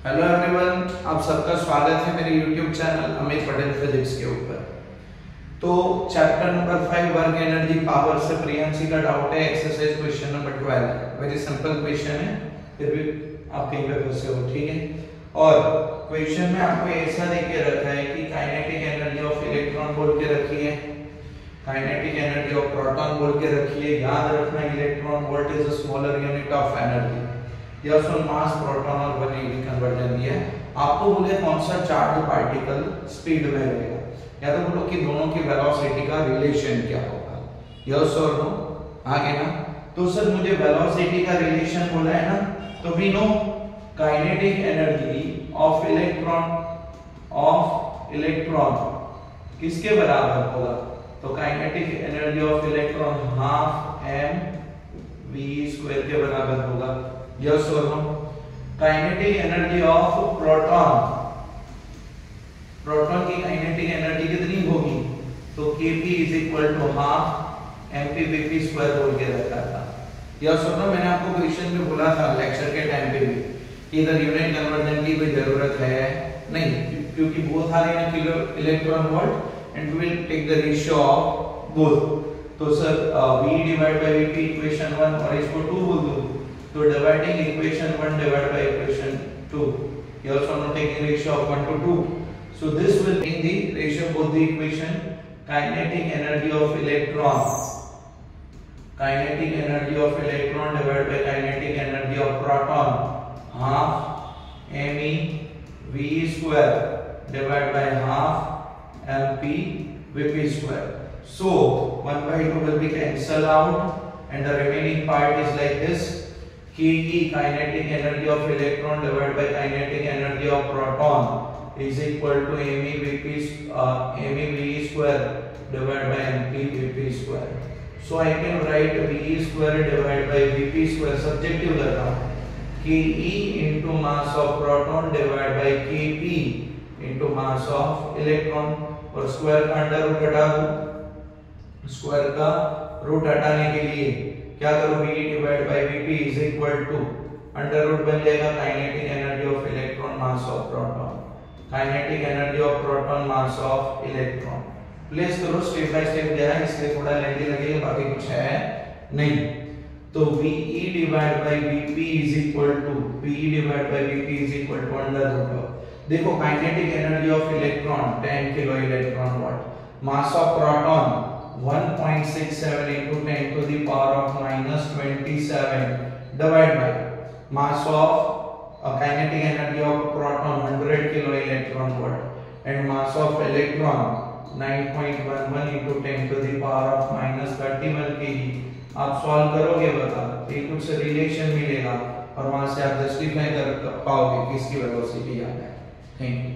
Hello everyone, आप सबका स्वागत है मेरे YouTube channel Amit Patel physics के ऊपर। तो chapter number 5 work energy power से प्रियांशी का डाउट है। Exercise question number 12, very simple question है, फिर भी आप कहीं पे फंसे हो, ठीक है। और क्वेश्चन में आपको ऐसा देके रखा है कि काइनेटिक एनर्जी ऑफ इलेक्ट्रॉन बोल के रखी है, काइनेटिक एनर्जी ऑफ प्रोटॉन बोल के रखी है। याद रखना, electron volt is a smaller unit of energy. या सो मास प्रोटॉन और 180 कन्वर्जन दिया है। आपको बोले कौन सा चार्ज पार्टिकल स्पीड में रहेगा, या तो बोलो कि दोनों की वेलोसिटी का रिलेशन क्या होगा। यस और नो, आगे ना। तो सर मुझे वेलोसिटी का रिलेशन बोला है ना, तो we know kinetic energy of electron किसके बराबर होगा। तो kinetic energy of electron half mv² के बराबर होगा। यस और no. Kinetic energy of proton की काइनेटिक एनर्जी कितनी होगी, तो kp = हाफ mp/v² बोल के रखा था। यस और नो। मैंने आपको क्वेश्चन में बोला था लेक्चर के टाइम पे भी कि इधर यूनिट कन्वर्जन की कोई जरूरत है नहीं, क्योंकि both are in kilo electron volt and we will take the ratio of both. तो सर v/vp इक्वेशन 1 और इसको 2 बोल दो, तो dividing equation 1 divide by equation 2, you also not taking ratio of 1 to 2, so this will be the ratio of both the equation. Kinetic energy of electron divided by kinetic energy of proton, half mv² divided by half mp/v². So 1/2 will be cancelled out and the remaining part is like this. Ke kinetic energy of electron divided by kinetic energy of proton is equal to mv² divided by mp/v². So I can write v² divided by vp², subjective कर रहा हूँ, ke into mass of proton divided by kp into mass of electron, और square का under root हटा दो। Square का root हटाने के लिए क्या करो, v/vp is equal to under root बन जाएगा kinetic energy of electron mass of proton, kinetic energy of proton mass of electron. Place करो, स्टेप बाय स्टेप दिया है इसलिए थोड़ा लेंथी लगेगा, बाकी कुछ है नहीं। तो ve/vp is equal to under root. देखो kinetic energy of electron 10 kilo electron volt, mass of proton 1.67 into 10 to the power of -27 divided by mass of kinetic energy of proton 100 kilo electron volt and mass of electron 9.11 into 10 to the power of -31 kg। आप solve करोगे बता, एक कुछ relation मिलेगा और वहां से आप जस्टिफाई कर पाओगे कि इसकी वेलोसिटी क्या है। Thank you.